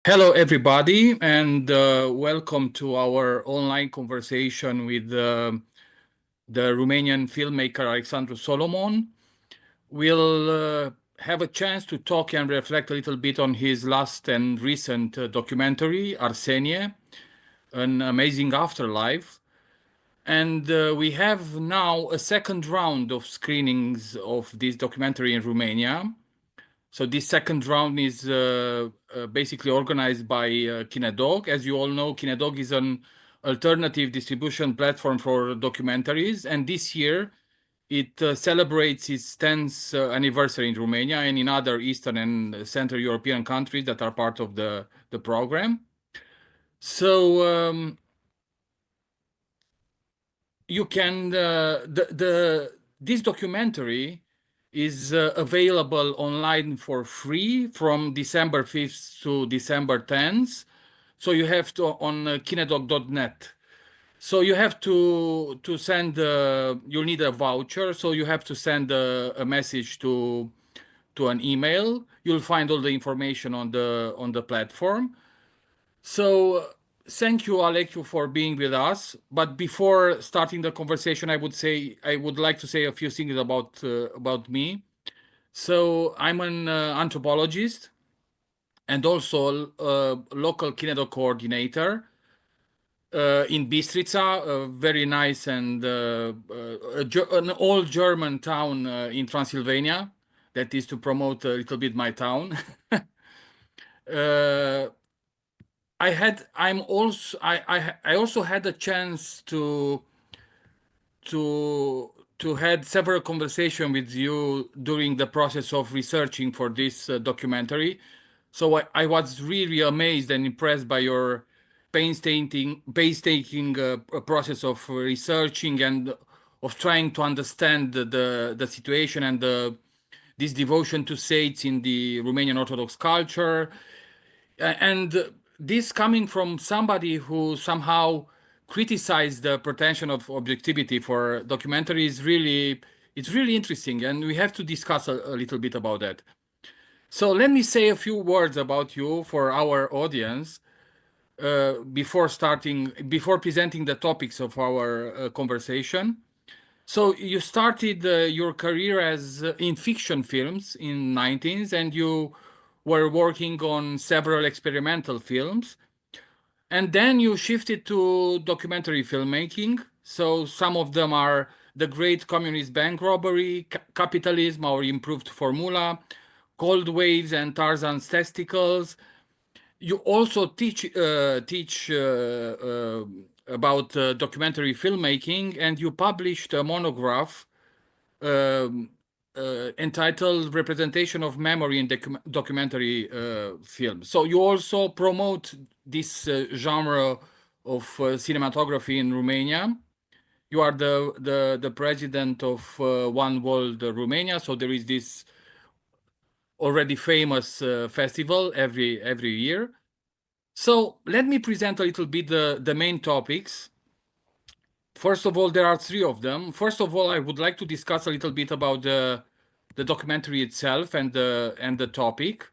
Hello, everybody, and welcome to our online conversation with the Romanian filmmaker Alexandru Solomon. We'll have a chance to talk and reflect a little bit on his last and recent documentary, Arsenie, An Amazing Afterlife. And we have now a second round of screenings of this documentary in Romania. So this second round is basically organized by KineDok. As you all know, KineDok is an alternative distribution platform for documentaries, and this year it celebrates its 10th anniversary in Romania and in other Eastern and Central European countries that are part of the program. So you can this documentary is available online for free from December 5th to December 10th. So you have to on kinedok.net. So you have to send you'll need a voucher, so you have to send a message to an email. You'll find all the information on the platform. So thank you, Alecu, for being with us. But before starting the conversation, I would like to say a few things about me. So I'm an anthropologist and also a local KineDok coordinator in Bistrica, a very nice and an old German town in Transylvania. That is to promote a little bit my town. uh, I also had a chance to had several conversations with you during the process of researching for this documentary. So I was really amazed and impressed by your painstaking process of researching and of trying to understand the situation and this devotion to saints in the Romanian Orthodox culture. And this coming from somebody who somehow criticized the pretension of objectivity for documentary is really, it's really interesting, and we have to discuss a little bit about that. So let me say a few words about you for our audience before presenting the topics of our conversation. So you started your career as in fiction films in 19s, and you were working on several experimental films. And then you shifted to documentary filmmaking. So some of them are The Great Communist Bank Robbery, Capitalism, Our Improved Formula, Cold Waves and Tarzan's Testicles. You also teach about documentary filmmaking, and you published a monograph um, entitled Representation of Memory in Documentary Film. So you also promote this genre of cinematography in Romania. You are the president of One World Romania. So there is this already famous festival every year. So let me present a little bit the main topics. First of all, there are three of them. First of all, I would like to discuss a little bit about the documentary itself and the topic.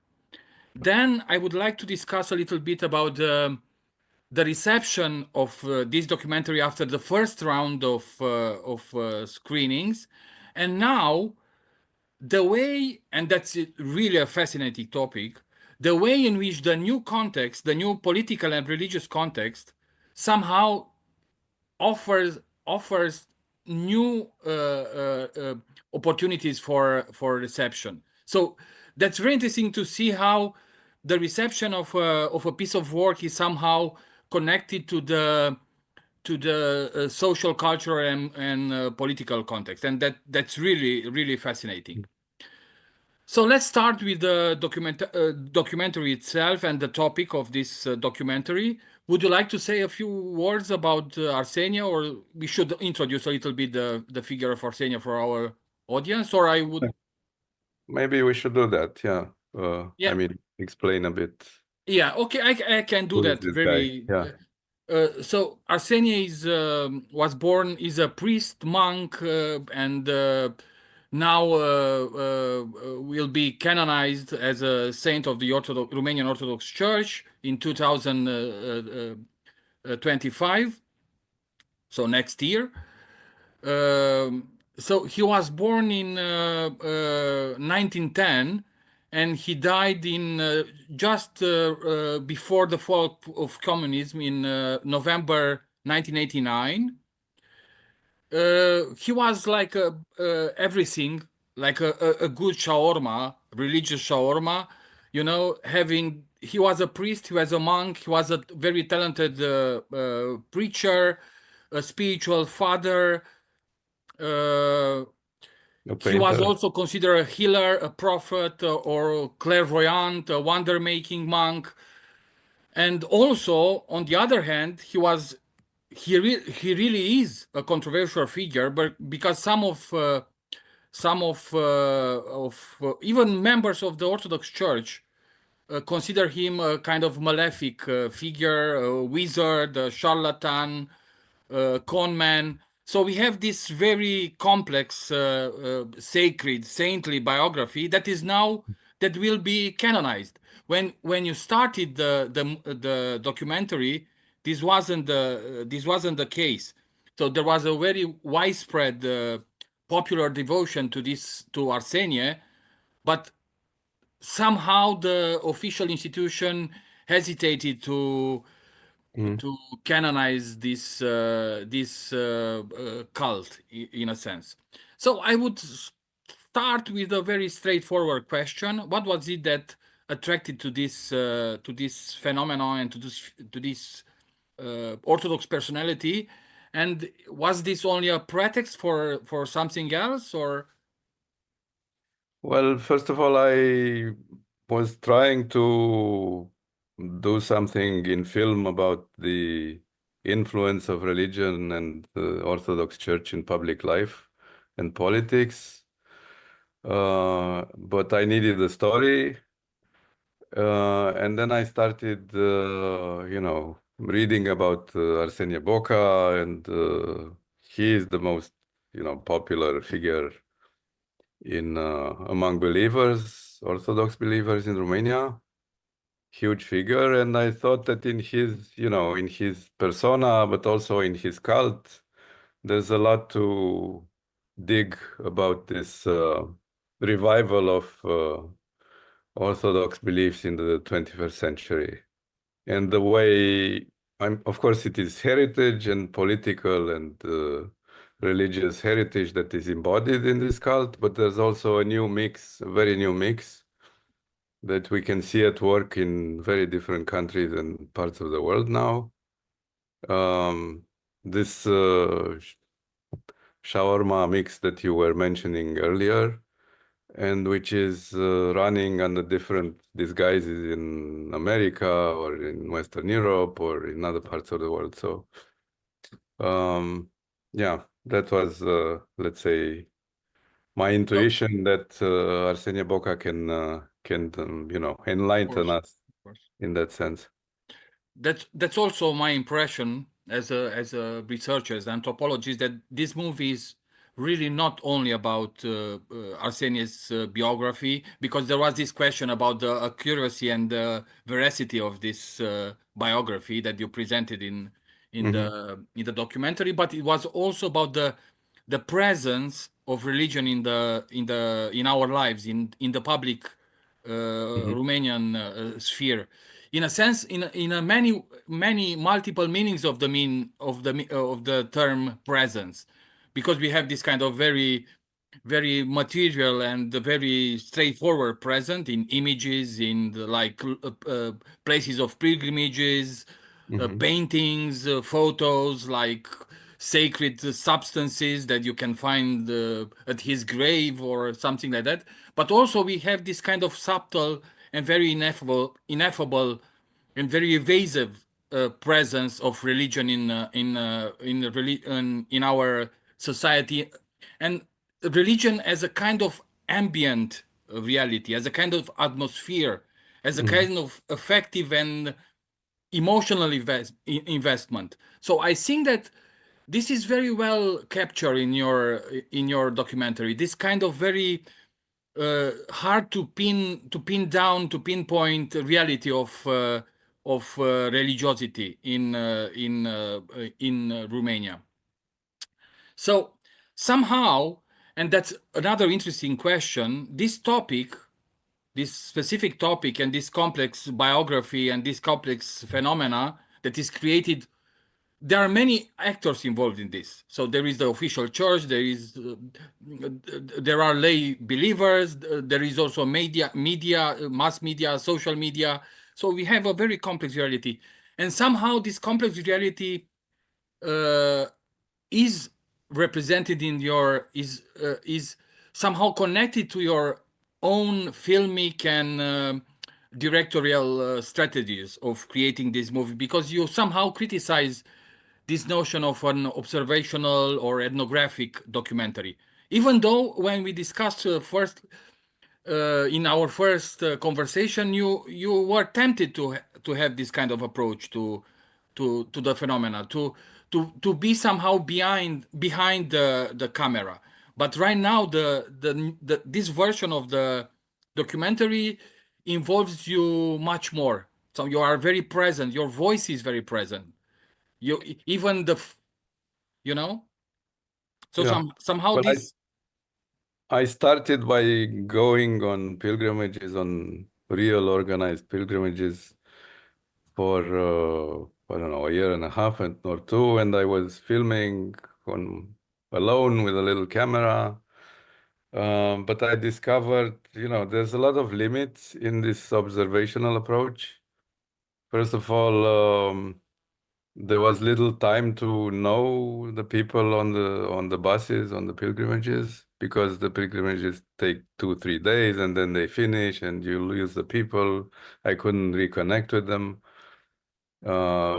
Then I would like to discuss a little bit about the reception of this documentary after the first round of screenings, and now the way, and that's really a fascinating topic, the way in which the new context, the new political and religious context, somehow offers new opportunities for reception. So that's very interesting to see how the reception of a piece of work is somehow connected to the social, cultural, and political context, and that's really fascinating. So let's start with the documentary itself and the topic of this documentary. Would you like to say a few words about Arsenia, or we should introduce a little bit the figure of Arsenia for our audience, or I would... Maybe we should do that, yeah. Yeah. I mean, explain a bit. Yeah, okay, I can do that very... Yeah. So Arsenia is was born, is a priest, monk, and now will be canonized as a saint of the Romanian Orthodox Church in 2025, so next year. So he was born in 1910, and he died in just before the fall of communism in November 1989. He was like everything, like a good shawarma, religious shawarma, having, he was a priest, he was a monk, he was a very talented preacher, a spiritual father. Uh, A he was painter. also considered a healer, a prophet, or clairvoyant, a wonder-making monk. And also, on the other hand, he really is a controversial figure, but because some of even members of the Orthodox Church consider him a kind of malefic figure, a wizard, a charlatan, con man. So we have this very complex, sacred, saintly biography that will be canonized. When you started the documentary, this wasn't the case. So there was a very widespread popular devotion to Arsenie, but somehow the official institution hesitated Mm. to canonize this cult in a sense. So I would start with a very straightforward question: what was it that attracted to this phenomenon and to this Orthodox personality? And was this only a pretext for something else, or? Well, first of all, I was trying to do something in film about the influence of religion and the Orthodox Church in public life and politics. But I needed a story. And then I started, reading about Arsenie Boca, and he is the most, popular figure in among believers, Orthodox believers in Romania. Huge figure, and I thought that in his persona, but also in his cult, there's a lot to dig about this revival of Orthodox beliefs in the 21st century. And the way, of course, it is heritage and political and religious heritage that is embodied in this cult, but there's also a new mix, a very new mix that we can see at work in very different countries and parts of the world now. This shawarma mix that you were mentioning earlier, and which is running under different disguises in America or in Western Europe or in other parts of the world. So, yeah, that was, let's say, my No, intuition that Arsenie Boca can of enlighten course, us of course. in that sense. That's also my impression as a researcher, as an anthropologist, that this movie is really not only about Arsenie's biography, because there was this question about the accuracy and the veracity of this biography that you presented in Hmm. the documentary, but it was also about the presence of religion in our lives, in the public Hmm. Romanian sphere. In a sense, in a many multiple meanings of the term presence, because we have this kind of very material and very straightforward present in images, in places of pilgrimages, Hmm. paintings, photos, like sacred substances that you can find at his grave or something like that. But also we have this kind of subtle and very ineffable and very evasive presence of religion in our society, and religion as a kind of ambient reality, as a kind of atmosphere, as a Hmm. kind of effective and emotional investment. So I think that this is very well captured in your documentary. This kind of very hard to pin down, to pinpoint reality of religiosity in Romania. So somehow, and that's another interesting question, this topic, this specific topic, and this complex biography and this complex phenomena that is created, there are many actors involved in this. So there is the official church, there are lay believers, there is also media, mass media, social media. So we have a very complex reality, and somehow this complex reality uh, is represented in your is somehow connected to your own filmic and directorial strategies of creating this movie, because you somehow criticize this notion of an observational or ethnographic documentary. Even though when we discussed first in our first conversation, you were tempted to have this kind of approach to the phenomena, to be somehow behind the camera. But right now, this version of the documentary involves you much more. So you are very present. Your voice is very present. You even you know. So Yeah. somehow Well, this. I started by going on pilgrimages, on real organized pilgrimages for I don't know, a year and a half or two, and I was filming on alone with a little camera. But I discovered, there's a lot of limits in this observational approach. First of all, there was little time to know the people on the buses, on the pilgrimages, because the pilgrimages take 2, 3 days and then they finish and you lose the people. I couldn't reconnect with them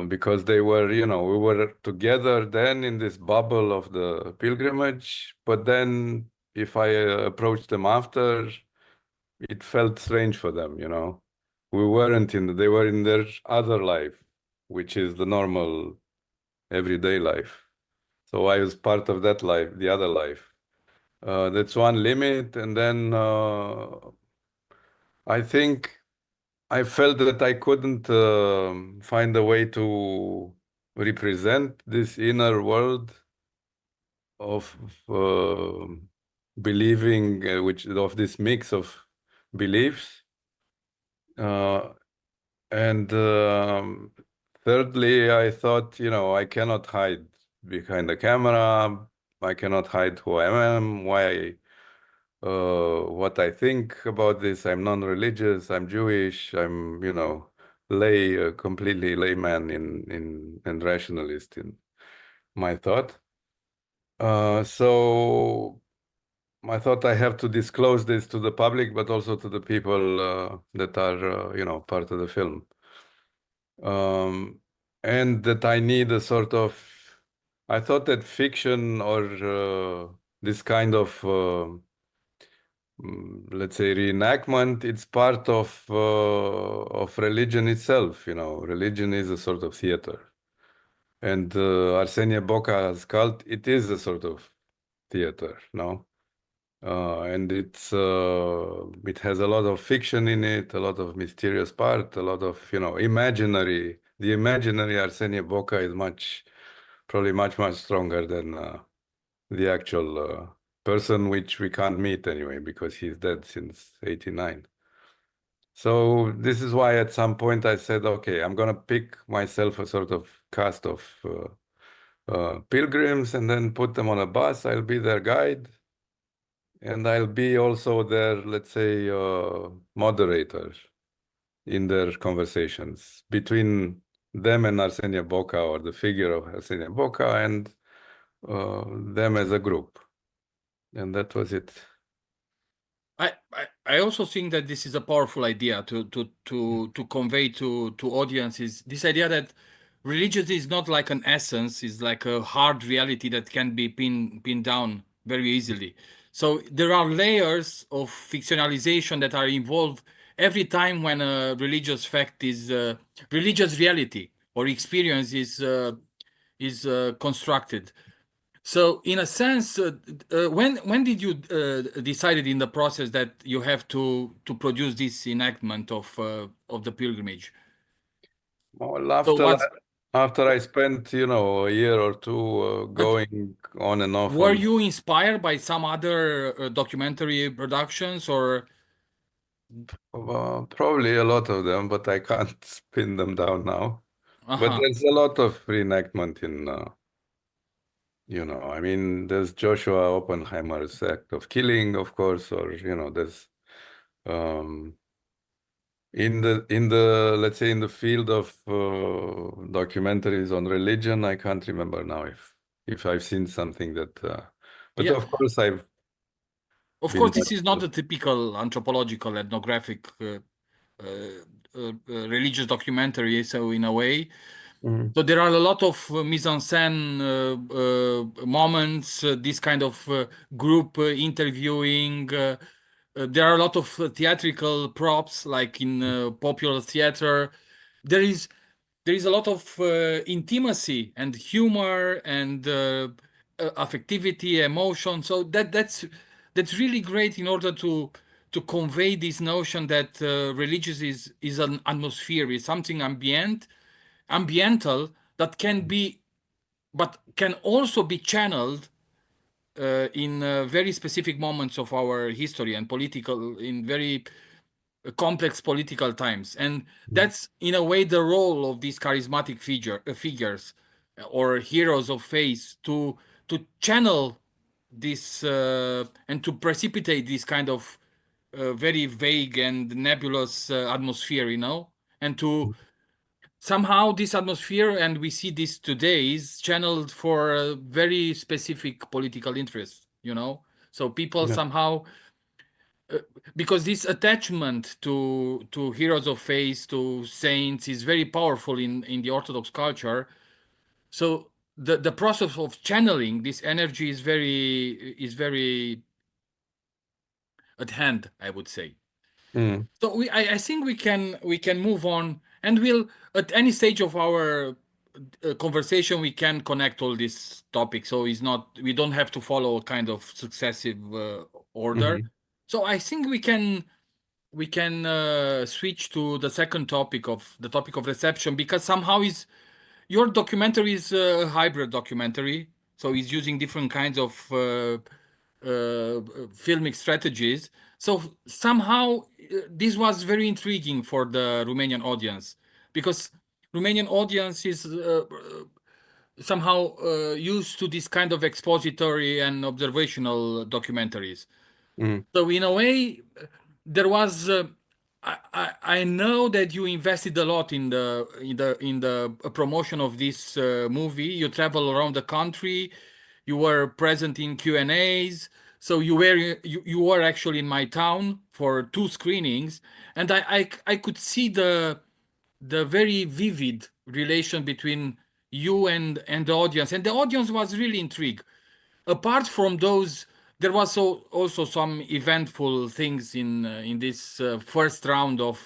because they were, we were together then in this bubble of the pilgrimage. But then if I approached them after, it felt strange for them, We weren't they were in their other life, which is the normal everyday life. So I was part of that life, the other life. That's one limit. And then I think I felt that I couldn't find a way to represent this inner world of believing, which of this mix of beliefs. Uh, and thirdly, I thought, I cannot hide behind the camera. I cannot hide who I am, what I think about this. I'm non-religious. I'm Jewish. I'm, completely layman and rationalist in my thought. So I thought I have to disclose this to the public, but also to the people that are, part of the film. And that I need a sort of, I thought that fiction or this kind of, let's say, reenactment, it's part of religion itself. Religion is a sort of theater. And Arsenie Boca's cult, it is a sort of theater, no? And it has a lot of fiction in it, a lot of mysterious part, a lot of, imaginary. The imaginary Arsenie Boca is probably much stronger than the actual person, which we can't meet anyway, because he's dead since 89. So this is why at some point I said, okay, I'm gonna pick myself a sort of cast of pilgrims and then put them on a bus. I'll be their guide. And I'll be also their, let's say, moderator in their conversations between them and Arsenie Boca, or the figure of Arsenie Boca, and them as a group. And that was it. I also think that this is a powerful idea to convey to audiences, this idea that religion is not like an essence, is like a hard reality that can be pinned down very easily. So there are layers of fictionalization that are involved every time when a religious fact is religious reality or experience constructed. So, in a sense, when did you decided in the process that you have to produce this enactment of the pilgrimage? Well, So, after I spent, a year or two but going on and off were on, you inspired by some other documentary productions, or? probably a lot of them, but I can't pin them down now. But Uh-huh. there's a lot of reenactment in, I mean, there's Joshua Oppenheimer's act of killing, of course, or, there's um, in the let's say in the field of documentaries on religion, I can't remember now if I've seen something that, but Yeah. of course I've Of been course, this is not a typical anthropological, ethnographic, religious documentary. So, in a way, Mm, so there are a lot of mise en scène moments, this kind of group interviewing. There are a lot of theatrical props, like in popular theater. There is there is a lot of intimacy and humor and affectivity, emotion. So that's really great in order to convey this notion that religious is an atmosphere, is something ambiental that can be, but can also be channeled in very specific moments of our history and political, in very complex political times. And that's in a way the role of these charismatic figures or heroes of faith to channel this and to precipitate this kind of very vague and nebulous atmosphere, and to somehow this atmosphere, and we see this today, is channeled for a very specific political interest, so people yeah. somehow, because this attachment to heroes of faith, to saints, is very powerful in the Orthodox culture. So the process of channeling this energy is very at hand, I would say. Mm, So I think we can move on, and we'll, at any stage of our conversation, we can connect all these topics. So it's not, we don't have to follow a kind of successive order. mhm, So I think we can switch to the second topic, of the topic of reception, because somehow is your documentary is a hybrid documentary, so it's using different kinds of filmic strategies. So somehow this was very intriguing for the Romanian audience, because Romanian audience is somehow used to this kind of expository and observational documentaries. mm, So in a way, there was. I know that you invested a lot in the promotion of this movie. You travel around the country. You were present in Q&As. So you were actually in my town for two screenings, and I could see the very vivid relation between you and the audience, and the audience was really intrigued. Apart from those, there was also some eventful things in this first round of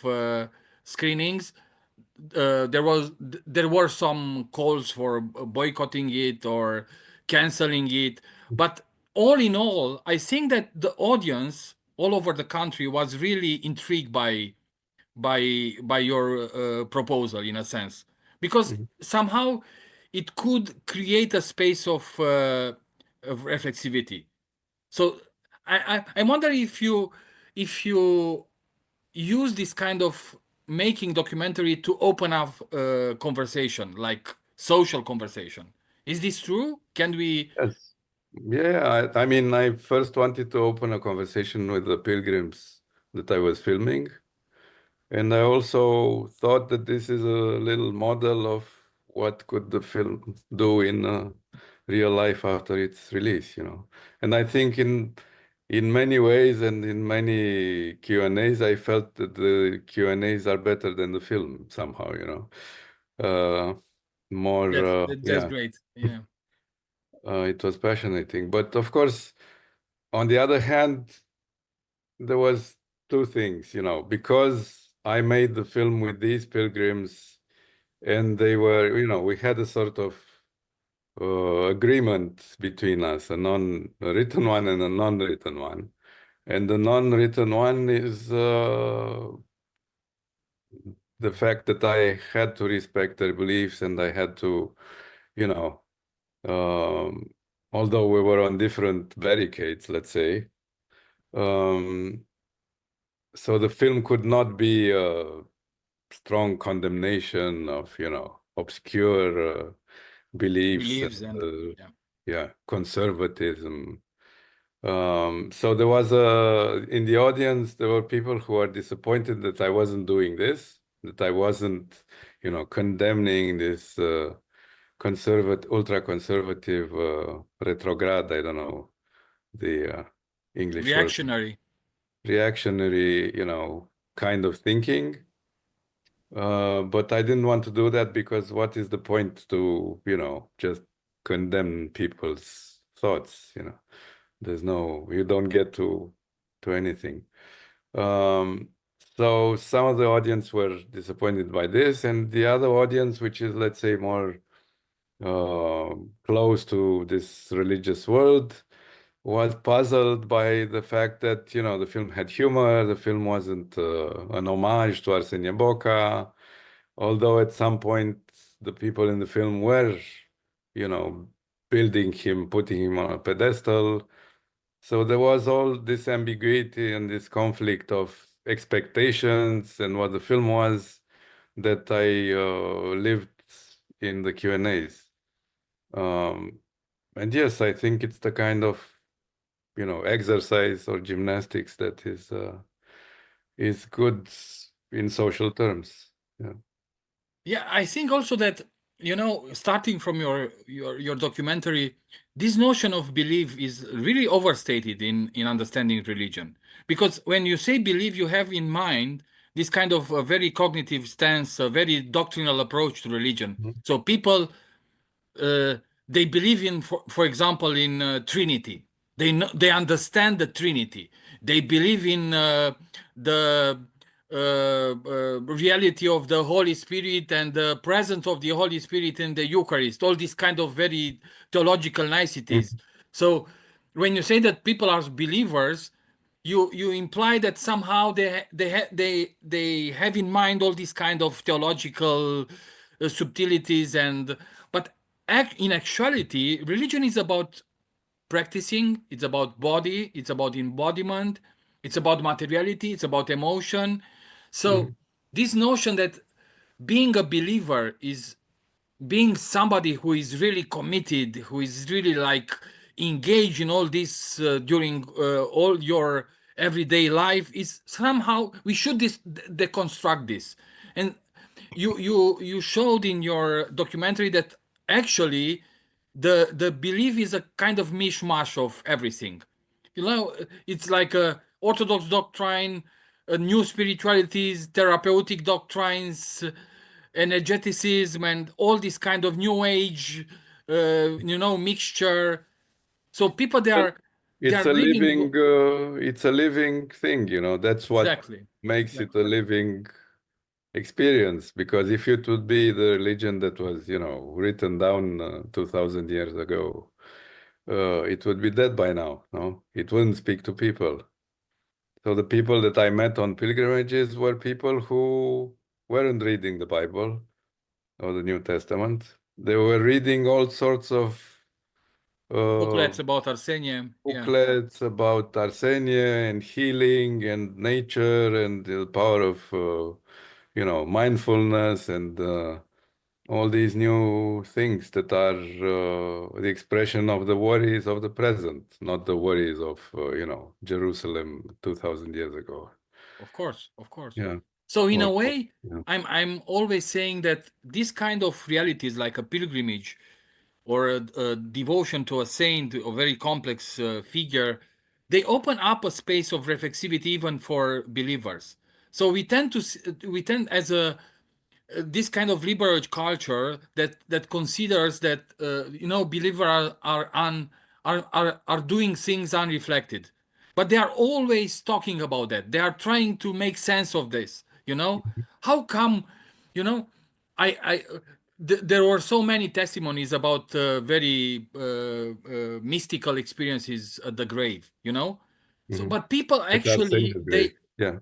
screenings. There were some calls for boycotting it or canceling it, but all in all, I think that the audience all over the country was really intrigued by your proposal, in a sense, because mhm. somehow it could create a space of reflexivity. So I wonder if you use this kind of making documentary to open up conversation, like social conversation. Is this true? Can we? Yes. Yeah, I mean, I first wanted to open a conversation with the pilgrims that I was filming. And I also thought that this is a little model of what could the film do in real life after its release. And I think in many ways and in many Q&As, I felt that the Q&As are better than the film somehow. Uh, more, That's yeah, great. Yeah. it was fascinating. But of course, on the other hand, there was two things, because I made the film with these pilgrims and they were, we had a sort of agreement between us, a written one and a non-written one. And the non-written one is the fact that I had to respect their beliefs and I had to, you know, um, although we were on different barricades, let's say, um, so the film could not be a strong condemnation of, obscure beliefs Believes and, and yeah. yeah, conservatism. So there was in the audience, there were people who were disappointed that I wasn't doing this, that I wasn't, condemning this ultra conservative, retrograde, I don't know the English word, Reactionary. reactionary, kind of thinking. But I didn't want to do that because what is the point to, just condemn people's thoughts, you don't get to anything. Um, so some of the audience were disappointed by this, and the other audience, which is, let's say, more close to this religious world, was puzzled by the fact that, the film had humor, the film wasn't an homage to Arsenie Boca, although at some point the people in the film were, you know, building him, putting him on a pedestal. So there was all this ambiguity and this conflict of expectations and what the film was that I lived in the Q&As. Um, and yes, I think it's the kind of, exercise or gymnastics that is good in social terms. Yeah. Yeah, I think also that, starting from your documentary, this notion of belief is really overstated in understanding religion. Because when you say belief, you have in mind this kind of a very cognitive stance, a very doctrinal approach to religion. Mhm. So people uh, they believe in, for example, in Trinity. They understand the Trinity. They believe in the reality of the Holy Spirit and the presence of the Holy Spirit in the Eucharist. All these kind of very theological niceties. Mhm. So when you say that people are believers, you imply that somehow they have in mind all these kind of theological subtleties, and but in actuality religion is about practicing, it's about body, it's about embodiment, it's about materiality, it's about emotion. So Mhm. this notion that being a believer is being somebody who is really committed, who is really like engaged in all this during all your everyday life, is somehow we should deconstruct this. And you showed in your documentary that actually the belief is a kind of mishmash of everything. It's like a orthodox doctrine, new spiritualities, therapeutic doctrines, energeticism, and all this kind of new age, mixture. So people Well, they are living it's a living thing, That's what exactly, makes it a exactly. living experience. Because if it would be the religion that was, written down 2000 years ago, it would be dead by now, no? It wouldn't speak to people. So the people that I met on pilgrimages were people who weren't reading the Bible or the New Testament. They were reading all sorts of uh, Booklets about Arsenia, yeah, booklets about Arsenia and healing and nature and the power of, mindfulness and all these new things that are the expression of the worries of the present, not the worries of, Jerusalem 2000 years ago. of course, of course. Yeah. So in a Or, way, yeah. I'm always saying that this kind of realities, like a pilgrimage or a devotion to a saint, a very complex figure, they open up a space of reflexivity even for believers. So we tend as a this kind of liberal culture that considers that believers are doing things unreflected, but they are always talking about that. They are trying to make sense of this. How come, you know, I there were so many testimonies about very mystical experiences at the grave, you know. So, Hmm. but people At actually Arsenia's grave. Yeah.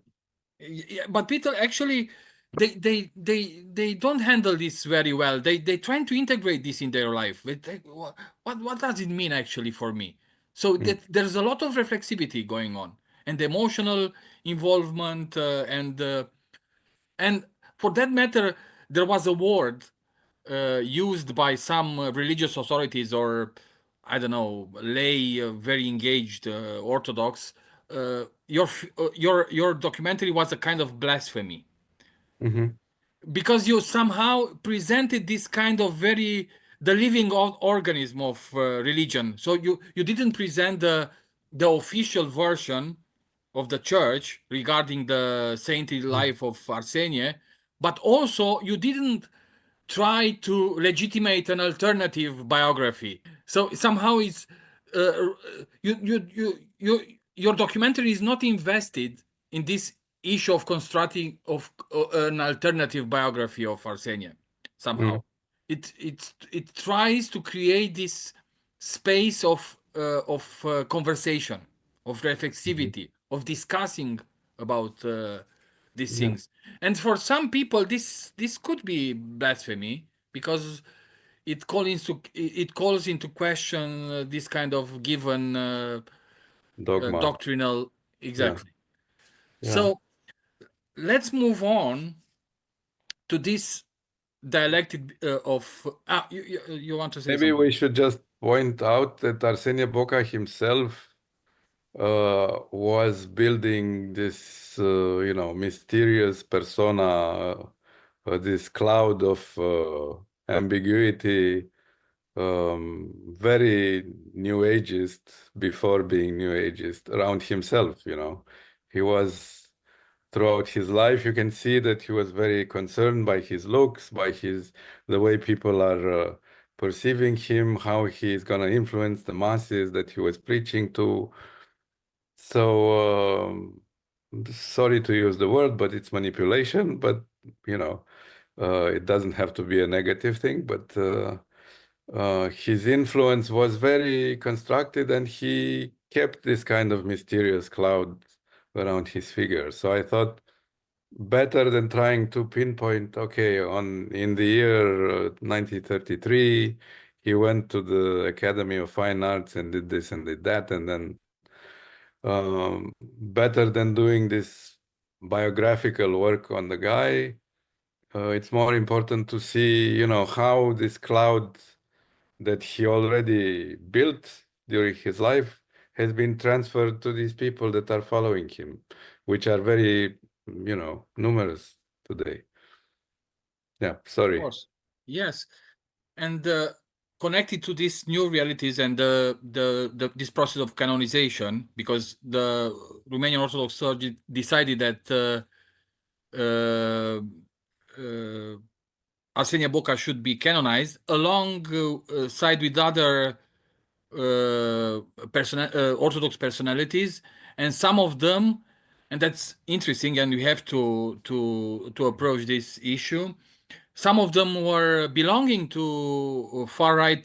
yeah, but people actually they don't handle this very well. They trying to integrate this in their life. What does it mean actually for me? So Mm. that there's a lot of reflexivity going on and emotional involvement and for that matter, there was a word used by some religious authorities or I don't know, lay, very engaged Orthodox. Your documentary was a kind of blasphemy Hmm. because you somehow presented this kind of very the living organism of religion. So you didn't present the official version of the church regarding the saintly life of Arsenie, but also you didn't try to legitimate an alternative biography. So somehow it's your documentary is not invested in this issue of constructing of an alternative biography of Arsenia. Somehow, Mm. it tries to create this space of conversation, of Hmm. reflexivity, of discussing about these Yeah. things. And for some people, this could be blasphemy because it calls into question this kind of given Dogma. doctrinal Yeah. exactly. Yeah. So let's move on to this dialectic of you want to say Maybe something? we should just point out that Arsenie Boca himself was building this, mysterious persona, this cloud of ambiguity, very New Ageist before being New Ageist around himself, He was, throughout his life, you can see that he was very concerned by his looks, by the way people are perceiving him, how he's gonna influence the masses that he was preaching to. So, sorry to use the word, but it's manipulation. But it doesn't have to be a negative thing. But his influence was very constructed, and he kept this kind of mysterious cloud around his figure. So I thought better than trying to pinpoint, okay, on in the year 1933, he went to the Academy of Fine Arts and did this and did that, and then better than doing this biographical work on the guy, it's more important to see, how this cloud that he already built during his life has been transferred to these people that are following him, which are very, numerous today. Yeah, Of sorry. course, yes, and connected to these new realities and this process of canonization, because the Romanian Orthodox Church decided that uh, uh, Arsenia Boca should be canonized along side with other Orthodox personalities, and some of them, and that's interesting, and we have to approach this issue. Some of them were belonging to far right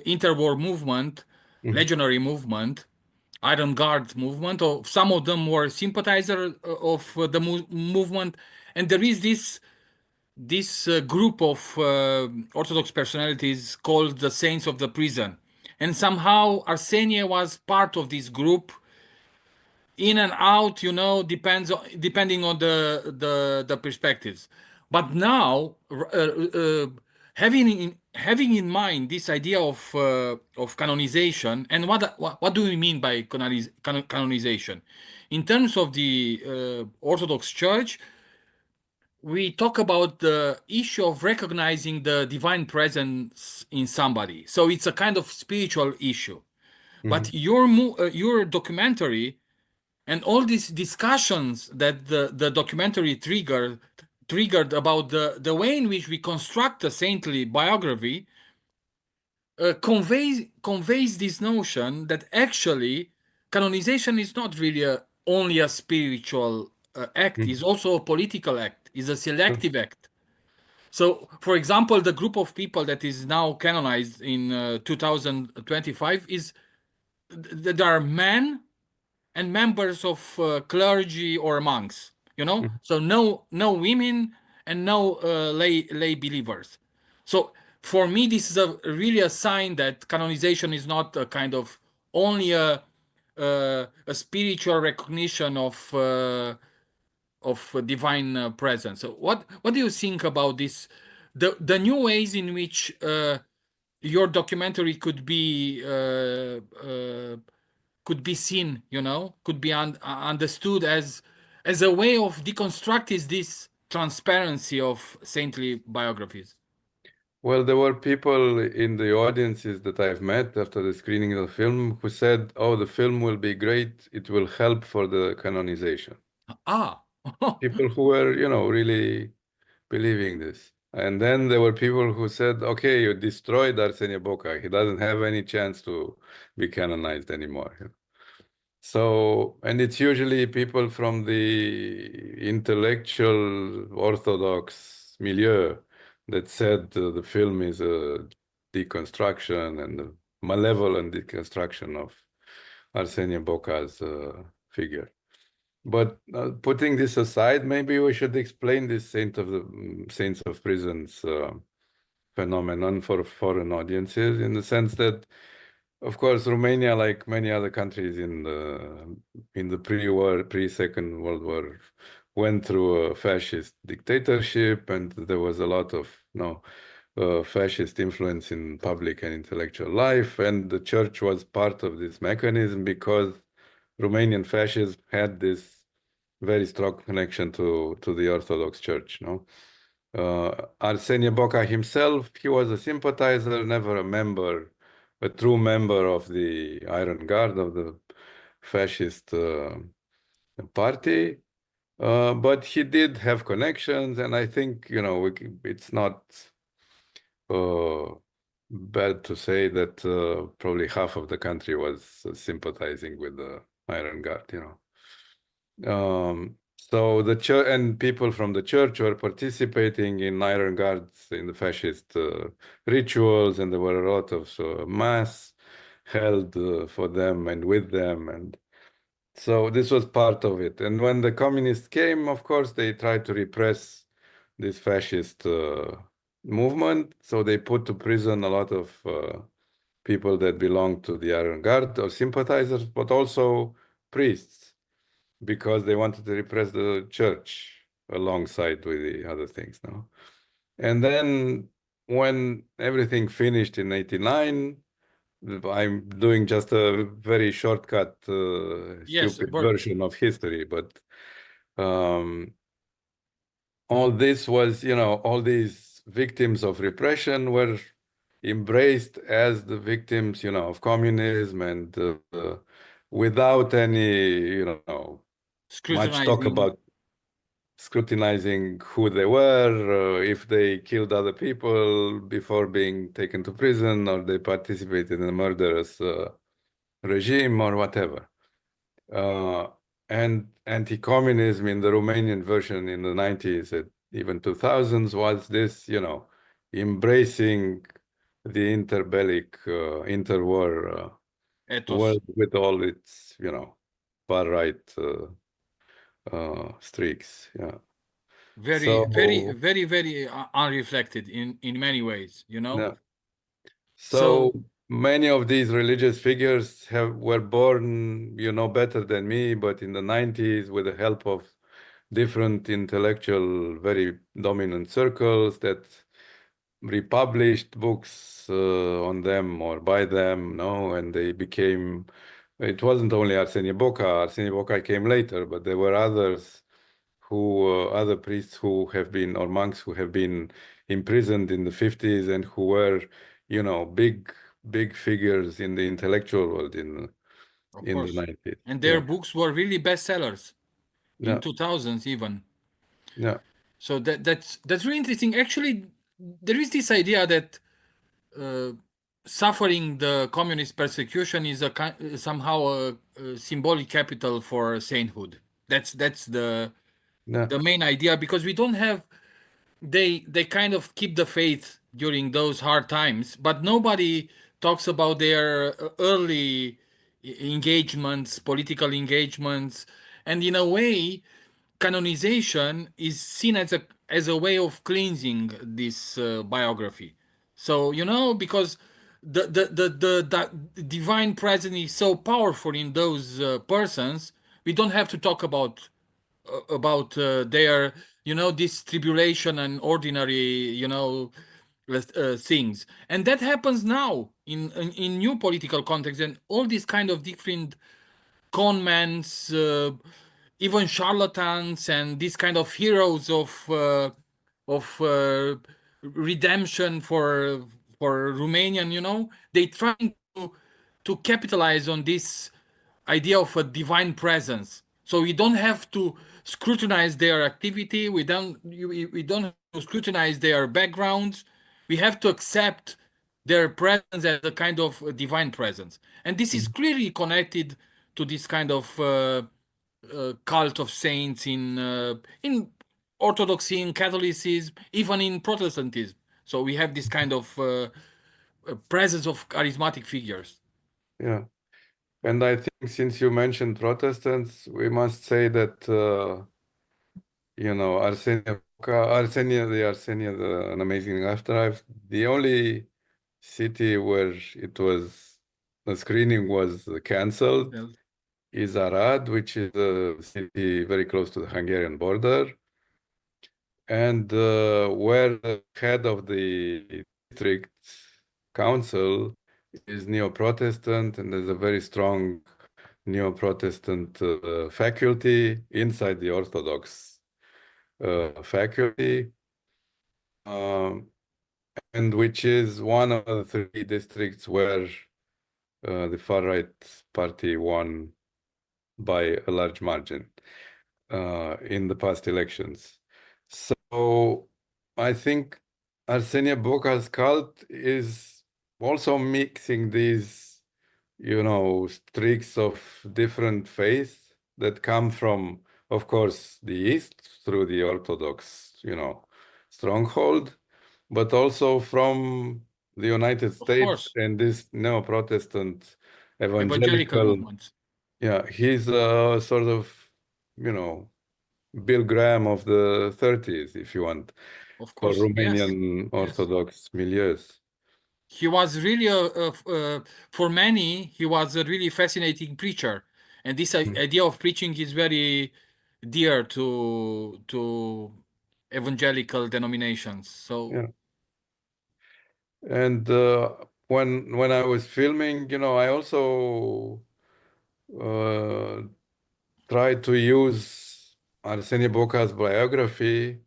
interwar movement, Mhm. legionary movement, Iron Guard movement, or some of them were sympathizer of the movement, and there is this group of Orthodox personalities called the Saints of the Prison. And somehow Arsenie was part of this group, in and out, depending on the perspectives. But now, having in mind this idea of canonization, and what do we mean by canonization? In terms of the Orthodox Church, we talk about the issue of recognizing the divine presence in somebody. So it's a kind of spiritual issue. But Mhm. your documentary and all these discussions that the documentary triggered about the way in which we construct a saintly biography conveys this notion that actually canonization is not really only a spiritual act, Mhm. is also a political act, is a Sure. selective act. So, for example, the group of people that is now canonized in 2025 is there are men and members of clergy or monks, you know, Mhm. so no women and no lay believers. So for me this is a really a sign that canonization is not a kind of only a spiritual recognition of divine presence. So what do you think about this, the new ways in which your documentary could be seen, you know, could be understood as a way of deconstructing this transparency of saintly biographies. Well, there were people in the audiences that I've met after the screening of the film who said, "Oh, the film will be great. It will help for the canonization." Ah, People who were, really believing this. And then there were people who said, "Okay, you destroyed Arsenie Boca. He doesn't have any chance to be canonized anymore." So, and it's usually people from the intellectual Orthodox milieu that said the film is a deconstruction and a malevolent deconstruction of Arsenia Boca's figure. But putting this aside, maybe we should explain this Saints of Prisons phenomenon for foreign audiences in the sense that, of course, Romania, like many other countries in the pre-war, pre-Second World War, went through a fascist dictatorship, and there was a lot of fascist influence in public and intellectual life, and the church was part of this mechanism because Romanian fascism had this very strong connection to the Orthodox Church, no? Arsenie Boca himself, he was a sympathizer, never a member, a true member of the Iron Guard of the fascist party. But he did have connections, and I think, it's not uh, bad to say that probably half of the country was sympathizing with the Iron Guard. So the church and people from the church were participating in Iron Guards in the fascist rituals, and there were a lot of mass held for them and with them, and so this was part of it. And when the communists came, of course, they tried to repress this fascist movement. So they put to prison a lot of people that belonged to the Iron Guard or sympathizers, but also priests because they wanted to repress the church alongside with the other things now. And then when everything finished in 89, I'm doing just a very shortcut, yes, stupid but version of history, but um, all this was, all these victims of repression were embraced as the victims, of communism and without any, much talk scrutinizing, about scrutinizing who they were, if they killed other people before being taken to prison, or they participated in a murderous regime or whatever. Uh, and anti-communism in the Romanian version in the 90s and even 2000s was this, embracing the interbellic, interwar ethos, world with all its, far-right streaks. Yeah. So, very unreflected in many ways, you know. yeah. So So many of these religious figures were born, better than me, but in the 90s with the help of different intellectual, very dominant circles that republished books on them or by them, no, and they became. It wasn't only Arsenie Boca. Arsenie Boca came later, but there were others other priests who have been, or monks who have been imprisoned in the 50s and who were, big figures in the intellectual world of in the course, 90s. and their Yeah, books were really bestsellers in yeah, 2000s even. yeah, So that's really interesting. Actually, there is this idea that uh, suffering the communist persecution is somehow a symbolic capital for sainthood. That's yeah, the main idea, because we don't have they kind of keep the faith during those hard times, but nobody talks about their early engagements, political engagements, and in a way, canonization is seen as a way of cleansing this biography. So because the divine presence is so powerful in those persons, we don't have to talk about their this tribulation and ordinary things, and that happens now in new political context, and all these kind of different conmans, even charlatans, and these kind of heroes of redemption for Romanian. They trying to capitalize on this idea of a divine presence. So we don't have to scrutinize their activity. We don't have to scrutinize their backgrounds. We have to accept their presence as a kind of divine presence, and this is Mhm. clearly connected to this kind of cult of saints in Orthodoxy, in Catholicism, even in Protestantism. So we have this kind of presence of charismatic figures. Yeah. And I think since you mentioned Protestants, we must say that, Arsenia, An Amazing Afterlife, the only city where the screening was canceled Well, is Arad, which is a city very close to the Hungarian border, and where the head of the district council is Neo-Protestant, and there's a very strong Neo-Protestant faculty inside the Orthodox faculty, um, and which is one of the three districts where the far-right party won by a large margin in the past elections. So I think Arsenia Boca's cult is also mixing these, streaks of different faiths that come from, of course, the East through the Orthodox, stronghold, but also from the United of States course, and this neo-Protestant evangelical evangelical. movements. Yeah, he's sort of, you know, Bill Graham of the 30s, if you want, Of for course, yes, Romanian yes. Orthodox milieus. He was really for many, he was a really fascinating preacher, and this Mm. idea of preaching is very dear to evangelical denominations. So Yeah. And when I was filming, I also uh, tried to use Arsenie Boca's biography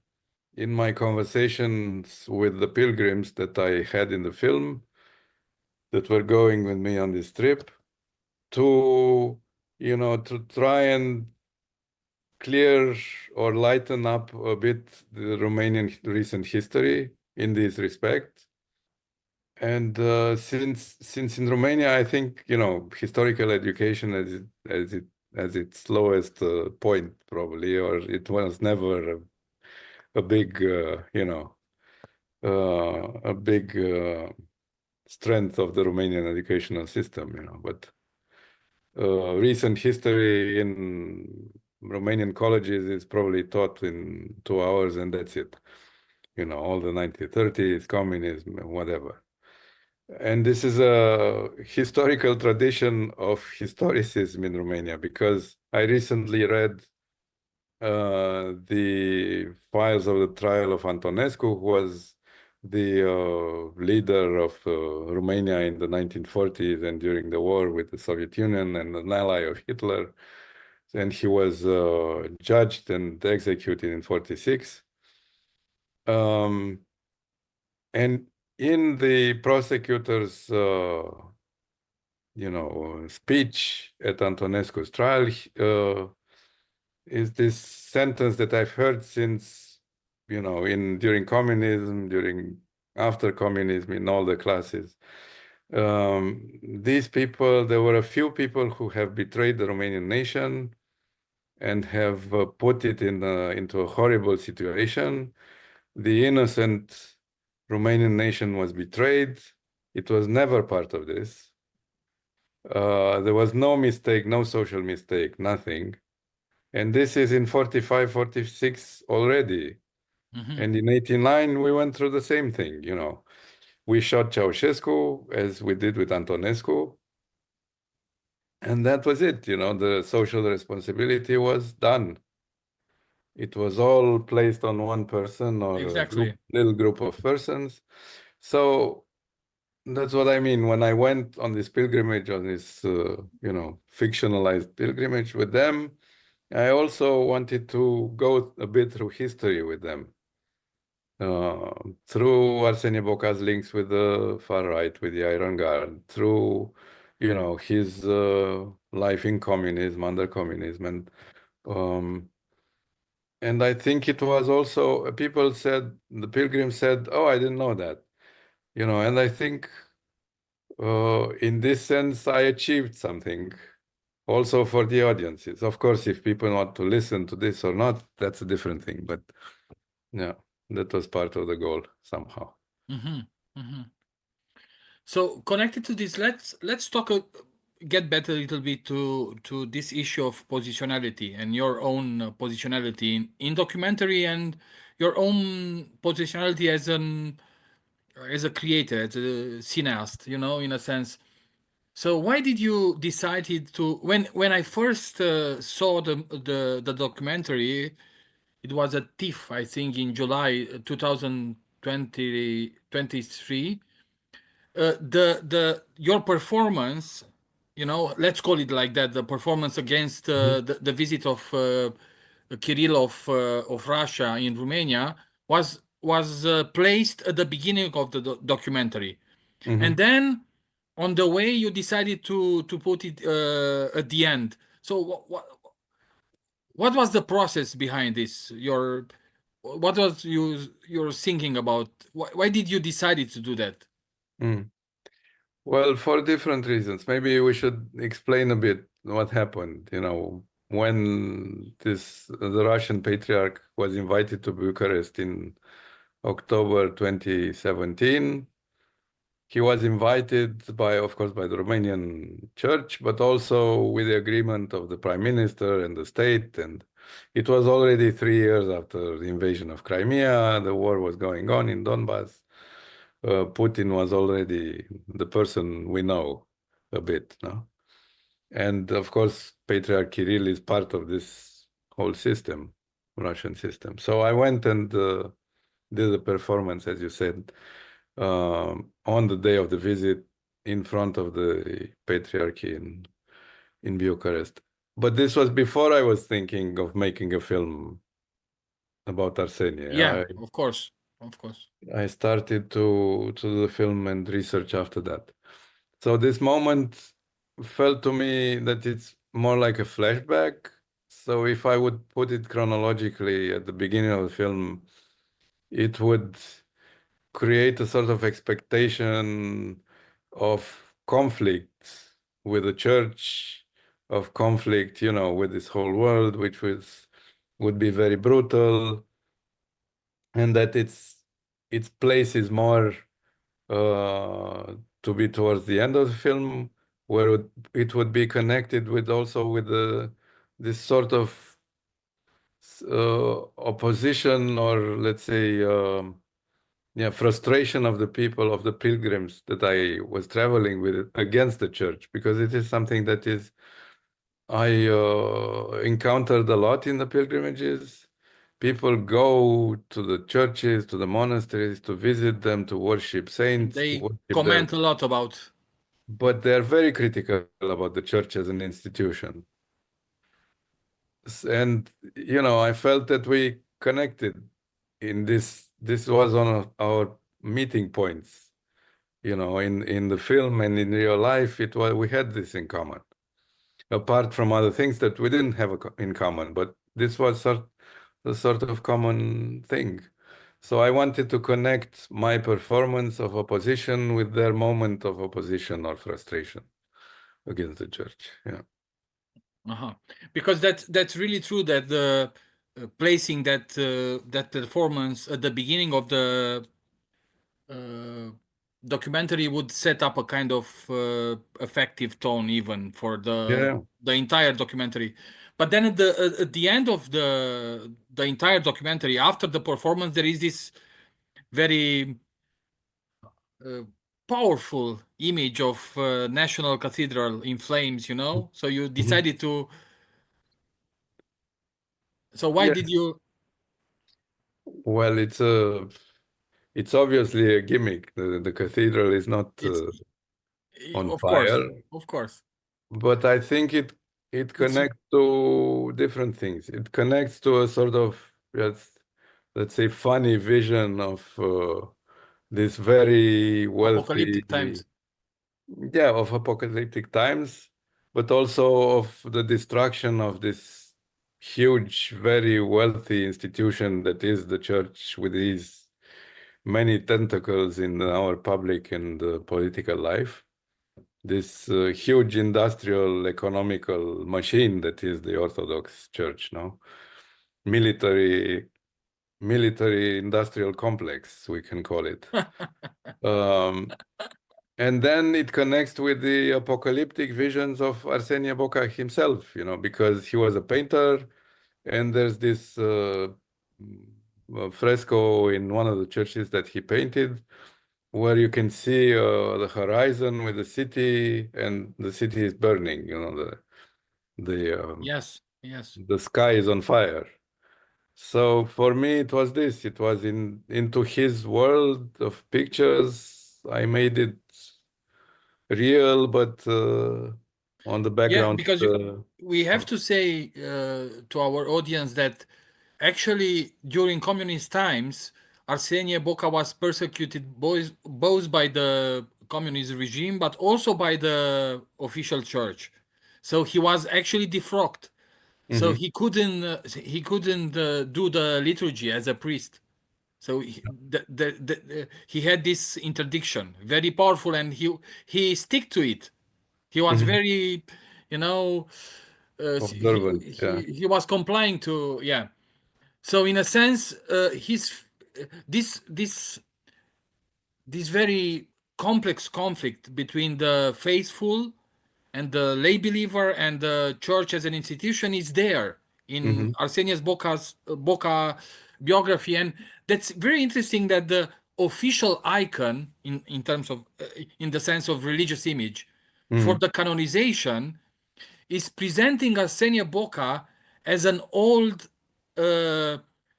in my conversations with the pilgrims that I had in the film that were going with me on this trip to, to try and clear or lighten up a bit the Romanian recent history in this respect. And since in Romania, I think historical education as its lowest point probably, or it was never a big a big strength of the Romanian educational system, but recent history in Romanian colleges is probably taught in 2 hours, and that's it. All the 1930s, communism, whatever. And this is a historical tradition of historicism in Romania, because I recently read the files of the trial of Antonescu, who was the leader of Romania in the 1940s and during the war with the Soviet Union and an ally of Hitler. And he was judged and executed in 46. And in the prosecutor's, speech at Antonescu's trial, is this sentence that I've heard since, during communism, after communism, in all the classes. These people, there were a few people who have betrayed the Romanian nation and have put it into a horrible situation. the innocent Romanian nation was betrayed. It was never part of this. There was no mistake, no social mistake, nothing. And this is in 45, 46 already. And in 89, we went through the same thing, you know. We shot Ceausescu as we did with Antonescu. And that was it, you know, the social responsibility was done. It was all placed on one person or a Exactly. little group of persons. So that's what I mean. When I went on this pilgrimage, on this, you know, fictionalized pilgrimage with them, I also wanted to go a bit through history with them. Through Arsenie Boca's links with the far right, with the Iron Guard, through, you know, his life in communism, under communism, um, and I think it was also people said the pilgrims said, "Oh, I didn't know that," you know, and I think in this sense I achieved something also for the audiences. Of course, if people want to listen to this or not, that's a different thing. But yeah, that was part of the goal somehow. So connected to this, let's talk get back a little bit to this issue of positionality and your own positionality in documentary and your own positionality as a creator, as a cineast, you know, in a sense. So why did you decided to when I first saw the documentary, it was a TIFF, I think, in July 2023. The your performance, you know, let's call it like that, the performance against Mhm. the visit of Kirill of Russia in Romania was placed at the beginning of the documentary, and Mhm. then on the way you decided to put it at the end. So what was the process behind this? Your what was you're thinking about? Why did you decided to do that? Mm. Well, for different reasons. Maybe we should explain a bit what happened. You know, when the Russian patriarch was invited to Bucharest in October 2017, he was invited by, of course, by the Romanian church, but also with the agreement of the prime minister and the state. And it was already 3 years after the invasion of Crimea. The war was going on in Donbass. Putin was already the person we know a bit, no? And of course, Patriarch Kirill is part of this whole system, Russian system. So I went and did a performance, as you said, on the day of the visit in front of the Patriarchy in Bucharest. But this was before I was thinking of making a film about Arsenie. Yeah, of course, of course. I started to do the film and research after that. So this moment felt to me that it's more like a flashback. So if I would put it chronologically at the beginning of the film, it would create a sort of expectation of conflict with the church, of conflict, you know, with this whole world, which would be very brutal, and that its place is more to be towards the end of the film, where it would be connected with also with this sort of opposition, or let's say yeah, frustration of the people, of the pilgrims that I was traveling with against the church, because it is something that is I encountered a lot in the pilgrimages. People go to the churches, to the monasteries, to visit them, to worship And saints, to they worship their, comment a lot about. but they're very critical about the church as an institution. And, you know, I felt that we connected in this was one of our meeting points, you know, in the film and in real life. We had this in common, apart from other things that we didn't have in common, but this was the sort of common thing. So I wanted to connect my performance of opposition with their moment of opposition or frustration against the church. Yeah. Uh-huh. Because that's really true that the placing that performance at the beginning of the uh, documentary would set up a kind of effective tone even for Yeah. the entire documentary. But then at the end of the entire documentary, after the performance, there is this very uh, powerful image of National Cathedral in flames, you know? So you Mhm. decided to. So why did Yes. you? Well, it's obviously a gimmick. The cathedral is not It's on of course, fire, of course. but I think it It's connects to different things. It connects to a sort of, yes, let's say, funny vision of this very apocalyptic wealthy, times. yeah, of apocalyptic times, but also of the destruction of this huge, very wealthy institution that is the church, with these many tentacles in our public and political life. This huge industrial economical machine that is the Orthodox Church, no? Military, military industrial complex, we can call it. Um, and then it connects with the apocalyptic visions of Arsenie Boca himself, because he was a painter, and there's this fresco in one of the churches that he painted, where you can see the horizon with the city, and the city is burning. The Yes, yes. the sky is on fire. So for me, it was this. It was into his world of pictures. I made it real, but on the Yeah, background. because we have to say to our audience that actually during communist times, Arsenie Boca was persecuted both by the communist regime but also by the official church. So he was actually defrocked. So Mhm, he couldn't do the liturgy as a priest. So he had this interdiction, very powerful, and he stick to it. He was mhm. very, you know, Observant, yeah. he was complying to, yeah. So in a sense, his this this very complex conflict between the faithful and the lay believer and the church as an institution is there in Hmm. Arsenius Boca biography, and that's very interesting that the official icon in terms of in the sense of religious image for Mm. the canonization is presenting Arsenia Boca as an old, uh,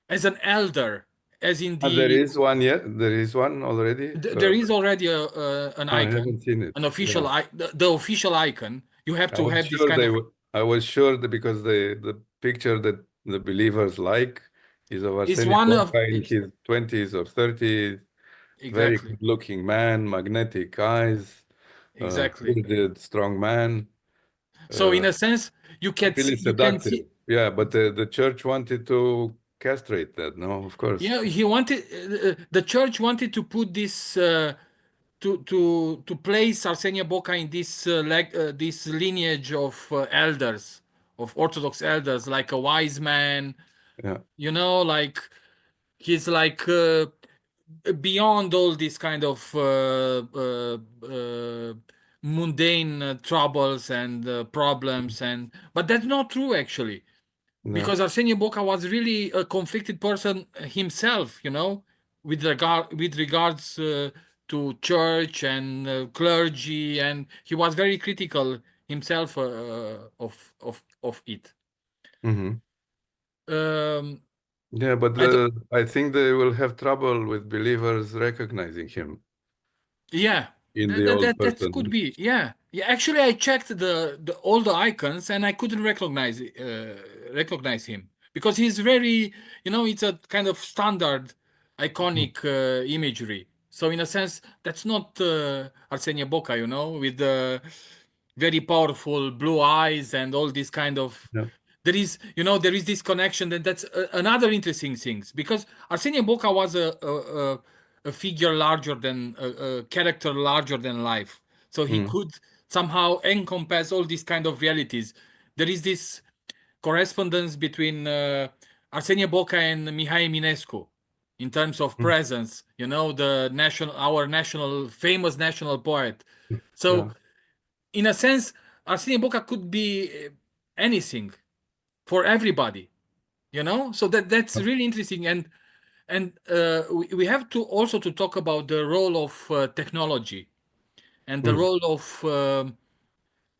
as an elder, as in There the is one yet. There is one already. there is already an No, I icon, haven't seen it. an official Yeah, the official icon. You have I to was have this sure kind they of. would. I was sure that because the picture that the believers like is of It's Arseniy one of Boca in his 20s or 30s. Very exactly, good-looking man, magnetic eyes, exactly. bearded, strong man, So in uh, a sense, really you can seductive. see. Yeah, but the church wanted to castrate that. No, of course. Yeah, he wanted the church wanted to put this to place Arsenia Boca in this this lineage of elders, of Orthodox elders, like a wise man, Yeah. you know, like he's like beyond all these kind of mundane troubles and problems, and but that's not true actually, No. because Arsenio Boca was really a conflicted person himself, you know, with regards to church and clergy, and he was very critical himself of it. Hmm. Um, Yeah, but I don't, I think they will have trouble with believers recognizing him yeah, in the old that could person. be. Yeah, yeah. Actually, I checked the all the icons and I couldn't recognize him because he's very, you know, it's a kind of standard, iconic imagery. So in a sense, that's not Arsenia Boca, you know, with the very powerful blue eyes and all this kind of. Yeah. There is, you know, there is this connection, and that's another interesting things because Arsenia Boca was a figure larger than a character larger than life, so he Mm. could somehow encompass all these kind of realities. There is this correspondence between Arsenie Boca and Mihai Eminescu in terms of Mm. presence, our national famous national poet. So Yeah. in a sense, Arsenie Boca could be anything for everybody, so that's really interesting. And we have to also to talk about the role of technology and the Mm. role of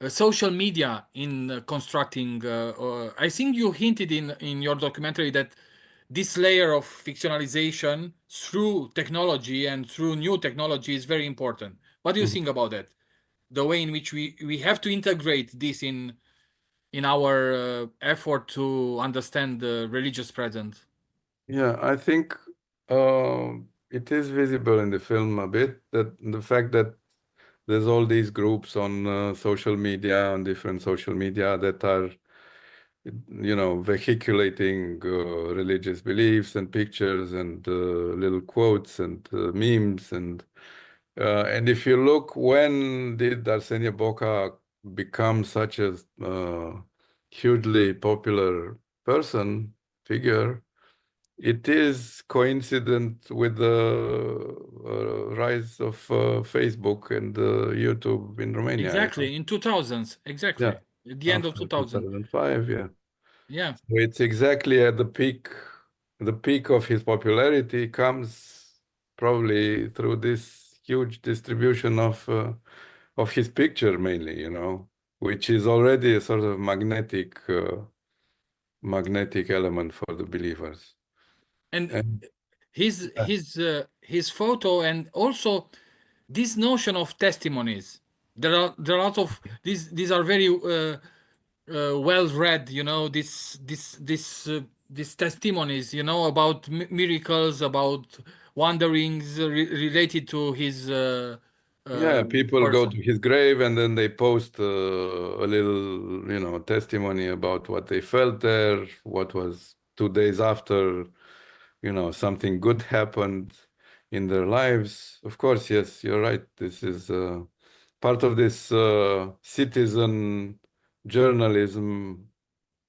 social media in constructing. I think you hinted in your documentary that this layer of fictionalization through technology and through new technology is very important. What do you Mhm. think about that? The way in which we have to integrate this in our effort to understand the religious presence. Yeah, I think it is visible in the film a bit that the fact that there's all these groups on social media, on different social media that are, vehiculating religious beliefs and pictures and little quotes and memes and if you look, when did Arsenia Boca become such a hugely popular figure? It is coincident with the rise of Facebook and YouTube in Romania. Exactly, in 2000s, Yeah, exactly. At the end of after 2000. 2005, yeah. Yeah. So it's exactly at the peak of his popularity comes probably through this huge distribution of his picture mainly, which is already a sort of magnetic element for the believers. And And his photo, and also this notion of testimonies. There are a lot of these are very well read, these testimonies, about miracles, about wanderings related to his yeah, people go to person. his grave and then they post a little, testimony about what they felt there, what was 2 days after, something good happened in their lives. Of course, yes, you're right. This is part of this citizen journalism,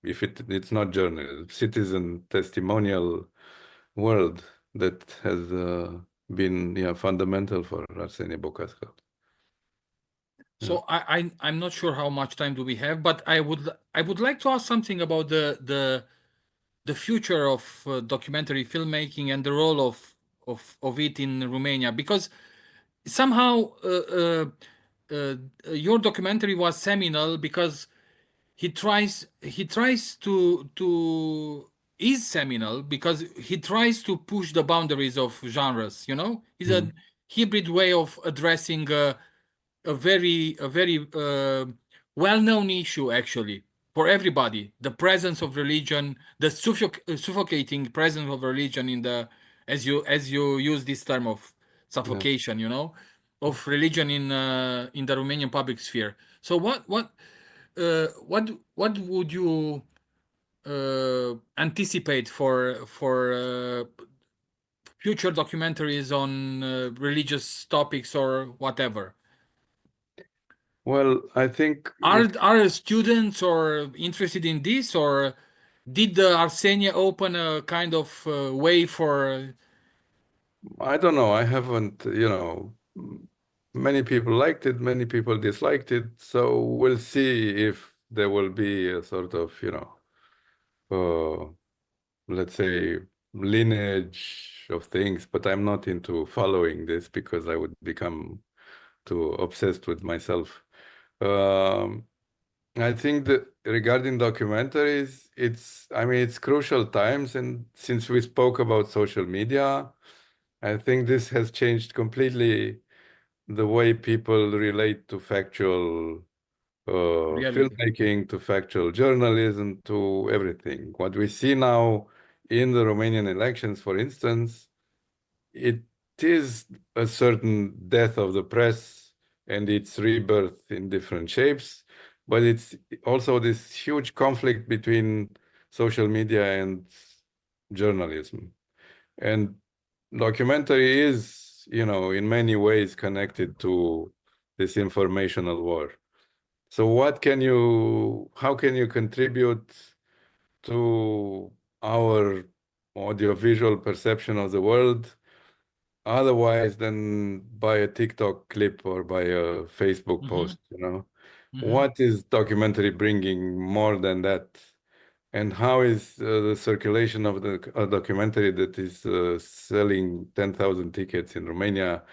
if it's not journalism, citizen testimonial world that has been, yeah, fundamental for Arsenie Bocasca. Yeah. So I'm not sure how much time do we have, but I would like to ask something about the future of documentary filmmaking and the role of it in Romania, because somehow your documentary was seminal because he tries to is seminal because he tries to push the boundaries of genres. He's a Mm. hybrid way of addressing a very well-known issue, actually, for everybody: the presence of religion, the suffocating presence of religion in the, as you use this term of Yeah. suffocation, of religion in the Romanian public sphere. So what would you anticipate for future documentaries on religious topics or whatever? Well, I think Are students or interested in this, or did the Arsenia open a kind of way for? I don't know. I haven't, many people liked it, many people disliked it. So we'll see if there will be a sort of, uh, let's say, lineage of things. But I'm not into following this because I would become too obsessed with myself. Um, I think that regarding documentaries, I mean, it's crucial times. And since we spoke about social media, I think this has changed completely the way people relate to factual Reality? filmmaking, to factual journalism, to everything. What we see now in the Romanian elections, for instance, it is a certain death of the press and its rebirth in different shapes, but it's also this huge conflict between social media and journalism. And documentary is, in many ways connected to this informational war. So how can you contribute to our audiovisual perception of the world otherwise than by a TikTok clip or by a Facebook Mm-hmm. post, you know? Mm-hmm. What is documentary bringing more than that? And how is the circulation of the a documentary that is selling 10,000 tickets in Romania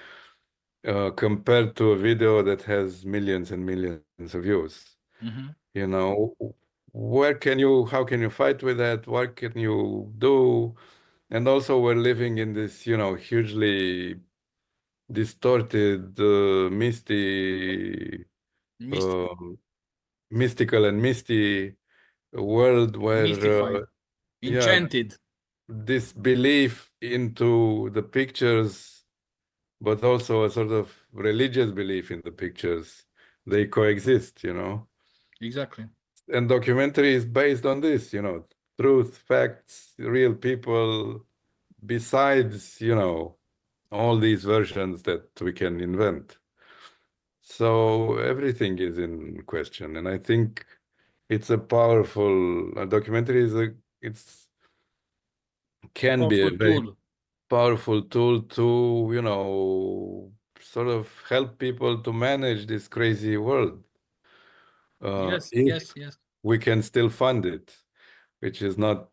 compared to a video that has millions and millions of views? Mm-hmm. You know, how can you fight with that? What can you do? And also, we're living in this, hugely distorted, Myst- um, mystical and misty world where, Mystified, yeah, enchanted. this belief into the pictures, but also a sort of religious belief in the pictures, they coexist, Exactly. And documentary is based on this, truth, facts, real people, besides, all these versions that we can invent. So everything is in question, and I think it's a documentary it's can be a Powerful very tool. powerful tool to, sort of help people to manage this crazy world, Yes, if yes, yes. we can still fund it, which is not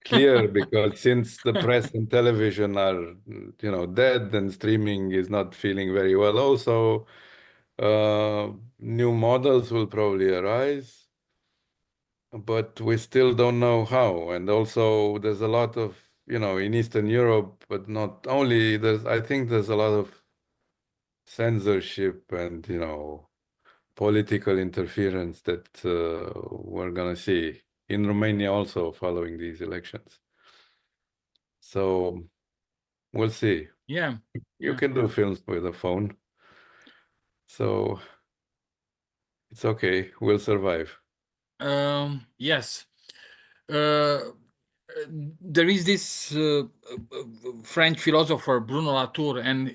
clear because since the press and television are, dead and streaming is not feeling very well also, new models will probably arise, but we still don't know how. And also there's a lot of, in Eastern Europe, but not only, I think there's a lot of censorship and, political interference that we're gonna see in Romania also following these elections. So we'll see. Yeah, You yeah. can do films with a phone, so it's okay. We'll survive. Yes. Uh, there is this French philosopher Bruno Latour, and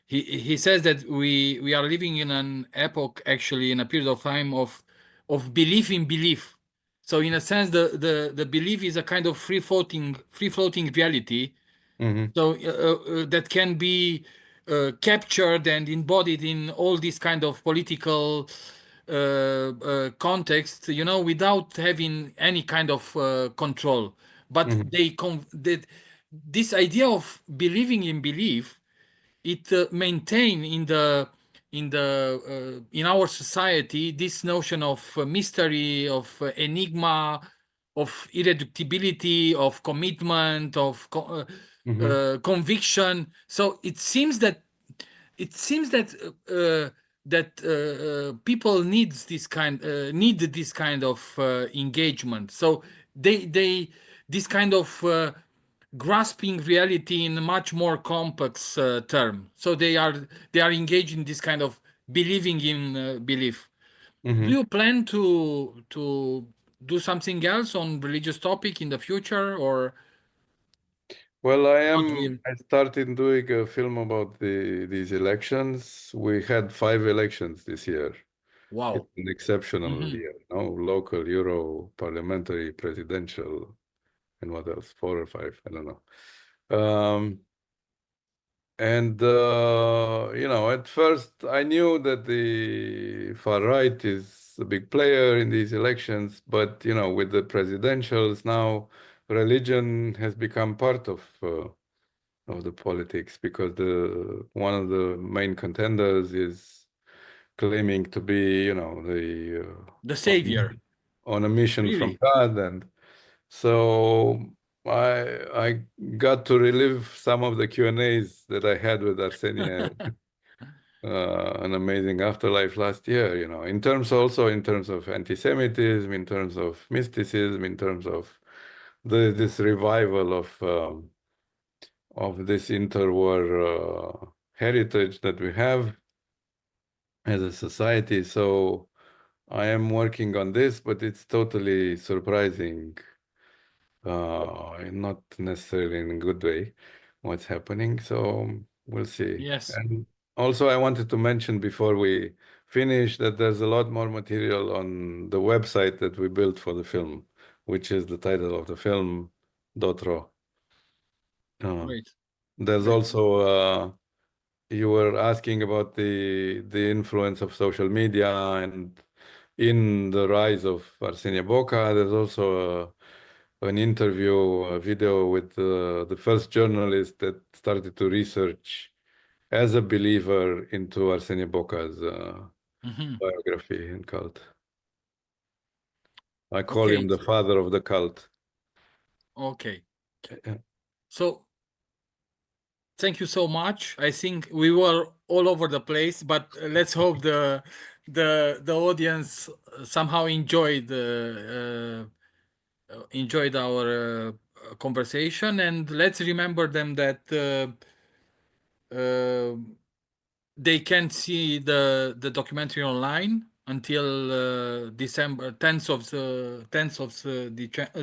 he says that we are living in an epoch, actually, in a period of time of belief in belief. So in a sense, the belief is a kind of free floating reality. Hmm. So that can be captured and embodied in all these kind of political context, without having any kind of control. But Hmm. that this idea of believing in belief, it maintain in our society this notion of mystery, of enigma, of irreducibility, of commitment, of Hmm. conviction. So it seems that people need this kind of engagement. So they this kind of grasping reality in a much more complex term. So they are engaged in this kind of believing in belief. Do Hmm. you plan to do something else on religious topic in the future, or Well, not really? I started doing a film about these elections. We had 5 elections this year. It's Wow. an exceptional Hmm. year, no? Local, Euro, parliamentary, presidential, and what else? 4 or 5, I don't know. Um, and at first I knew that the far right is a big player in these elections, but with the presidentials now, religion has become part of the politics because the one of the main contenders is claiming to be, The on, savior, on a mission from really. God, and so I got to relive some of the Q&As that I had with Arsenie, an Amazing Afterlife last year, in terms of anti-Semitism, in terms of mysticism, in terms of this revival of this interwar heritage that we have as a society. So I am working on this, but it's totally surprising, not necessarily in a good way, what's happening. So we'll see. Yes. And also, I wanted to mention before we finish that there's a lot more material on the website that we built for the film, which is the title of the film, Dotro. Great. There's Great. also you were asking about the influence of social media and in the rise of Arsenie Boca. There's also an interview, a video with the first journalist that started to research as a believer into Arsenie Boca's biography and cult. I call Okay. him the father of the cult. Okay. Yeah. So thank you so much. I think we were all over the place, but let's hope the audience somehow enjoyed our conversation, and let's remember them that they can see the documentary online until December 10th of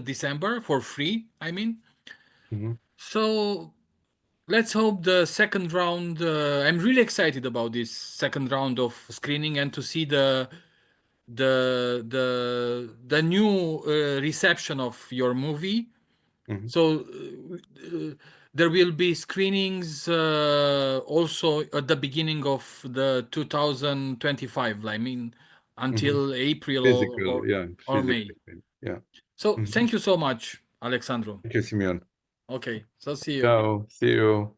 December for free. I mean, Mhm. so let's hope the second round. I'm really excited about this second round of screening and to see the new reception of your movie. Mhm. So there will be screenings also at the beginning of the 2025. I mean, Mhm. until April Physical, yeah, or May. physically, yeah. So Mhm. thank you so much, Alexandru. Thank you, Simion. Okay, so see you. Ciao, see you.